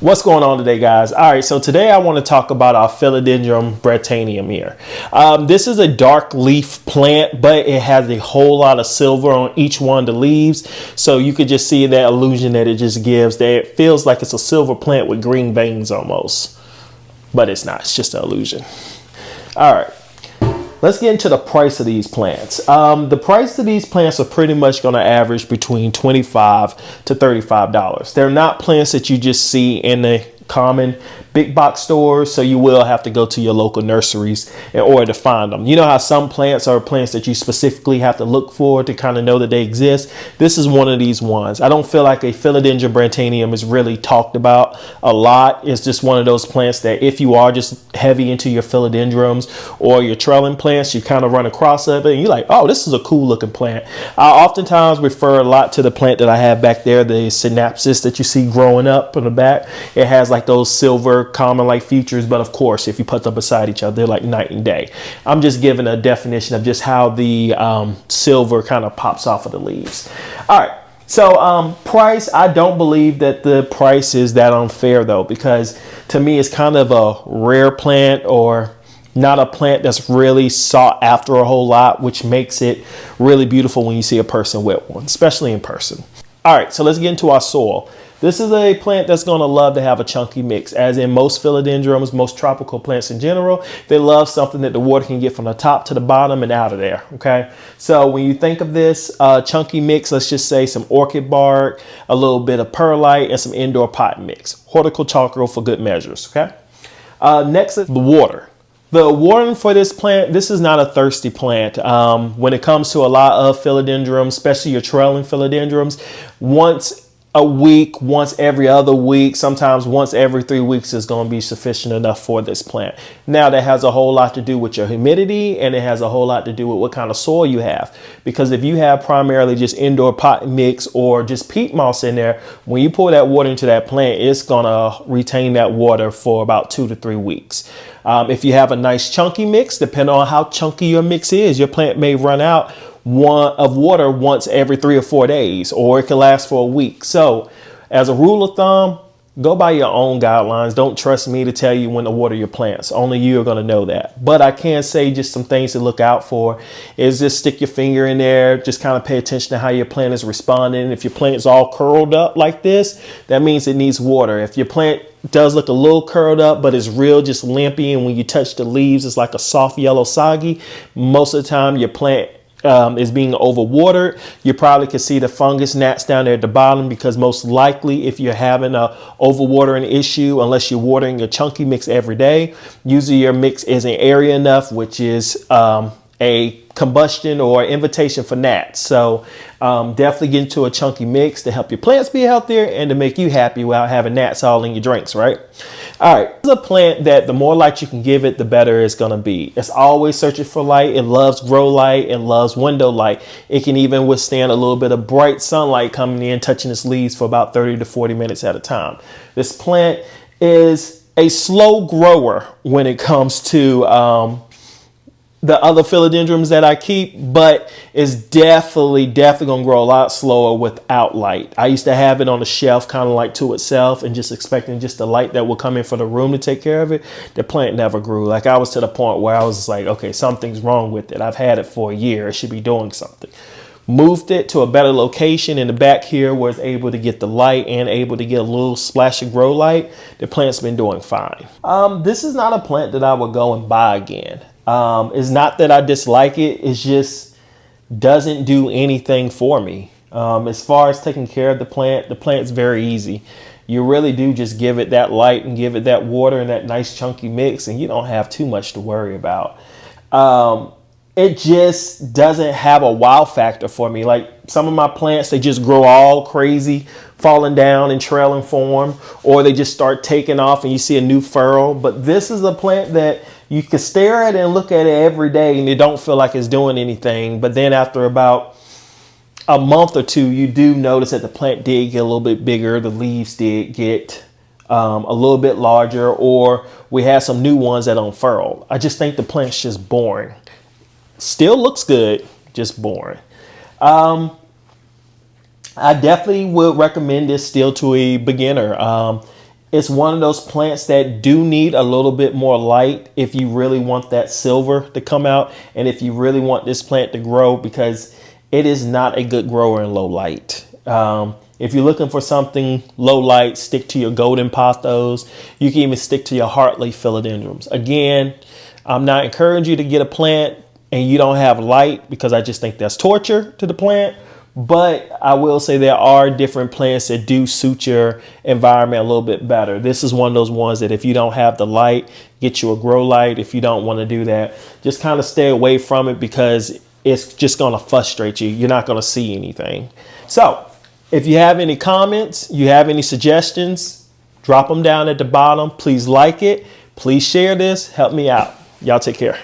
What's going on today, guys? All right, so today I want to talk about our Philodendron Brandtianum here. This is a dark leaf plant, but it has a whole lot of silver on each one of the leaves. So you could just see that illusion that it just gives, that it feels like it's a silver plant with green veins almost. But it's not, it's just an illusion. All right. Let's get into the price of these plants. The price of these plants are pretty much going to average between $25 to $35. They're not plants that you just see in the common big box stores, so you will have to go to your local nurseries in order to find them. You know how some plants are plants that you specifically have to look for to kind of know that they exist? This is one of these ones. I don't feel like a Philodendron Brandtianum is really talked about a lot. It's just one of those plants that if you are just heavy into your philodendrons or your trailing plants, you kind of run across of it and you're like, oh, this is a cool looking plant. I oftentimes refer a lot to the plant that I have back there, the synapsis that you see growing up in the back. It has like those silver common like features, but of course if you put them beside each other, they're like night and day. I'm just giving a definition of just how the silver kind of pops off of the leaves. All right, so price, I don't believe that the price is that unfair though, because to me it's kind of a rare plant, or not a plant that's really sought after a whole lot, which makes it really beautiful when you see a person with one, especially in person. All right, so let's get into our soil. This is a plant that's going to love to have a chunky mix, as in most philodendrons, most tropical plants in general. They love something that the water can get from the top to the bottom and out of there. Okay, so when you think of this chunky mix, let's just say some orchid bark, a little bit of perlite, and some indoor pot mix. Horticultural for good measures. Okay, next is the water. The watering for this plant, this is not a thirsty plant. When it comes to a lot of philodendrons, especially your trailing philodendrons, once a week, once every other week, sometimes once every 3 weeks is going to be sufficient enough for this plant. Now that has a whole lot to do with your humidity, and it has a whole lot to do with what kind of soil you have. Because if you have primarily just indoor pot mix or just peat moss in there, when you pour that water into that plant, it's going to retain that water for about 2 to 3 weeks. If you have a nice chunky mix, depending on how chunky your mix is, your plant may run out of water once every 3 or 4 days, or it can last for a week. So as a rule of thumb, go by your own guidelines. Don't trust me to tell you when to water your plants. Only you are going to know that. But I can say just some things to look out for is just stick your finger in there. Just kind of pay attention to how your plant is responding. If your plant is all curled up like this, that means it needs water. If your plant does look a little curled up, but it's real just limpy, and when you touch the leaves, it's like a soft yellow soggy, most of the time your plant is being overwatered. You probably can see the fungus gnats down there at the bottom, because most likely if you're having a overwatering issue, unless you're watering your chunky mix every day, usually your mix isn't airy enough, which is a combustion or invitation for gnats. So definitely get into a chunky mix to help your plants be healthier and to make you happy without having gnats all in your drinks, right? All right, it's a plant that the more light you can give it, the better it's going to be. It's always searching for light. It loves grow light and loves window light. It can even withstand a little bit of bright sunlight coming in, touching its leaves for about 30 to 40 minutes at a time. This plant is a slow grower when it comes to the other philodendrons that I keep, but it's definitely gonna grow a lot slower without light. I used to have it on the shelf kind of like to itself and just expecting just the light that would come in for the room to take care of it. The plant never grew. Like I was to the point where I was just like, okay, something's wrong with it. I've had it for a year. It should be doing something. Moved it to a better location in the back here where it's able to get the light and able to get a little splash of grow light. The plant's been doing fine. This is not a plant that I would go and buy again. It's not that I dislike it. It's just doesn't do anything for me. As far as taking care of the plant's very easy. You really do just give it that light and give it that water and that nice chunky mix, and you don't have too much to worry about. It just doesn't have a wow factor for me. Like some of my plants, they just grow all crazy, falling down in trailing form, or they just start taking off and you see a new furrow. But this is a plant that you can stare at it and look at it every day and you don't feel like it's doing anything. But then after about a month or two, you do notice that the plant did get a little bit bigger. The leaves did get a little bit larger, or we had some new ones that unfurled. I just think the plant's just boring. Still looks good, just boring. I definitely would recommend this still to a beginner. It's one of those plants that do need a little bit more light if you really want that silver to come out, and if you really want this plant to grow, because it is not a good grower in low light. If you're looking for something low light, stick to your golden pothos. You can even stick to your heartleaf philodendrons. Again, I'm not encouraging you to get a plant and you don't have light, because I just think that's torture to the plant. But I will say there are different plants that do suit your environment a little bit better. This is one of those ones that if you don't have the light, get you a grow light. If you don't want to do that, just kind of stay away from it, because it's just going to frustrate you. You're not going to see anything. So if you have any comments, you have any suggestions, drop them down at the bottom. Please like it. Please share this. Help me out. Y'all take care.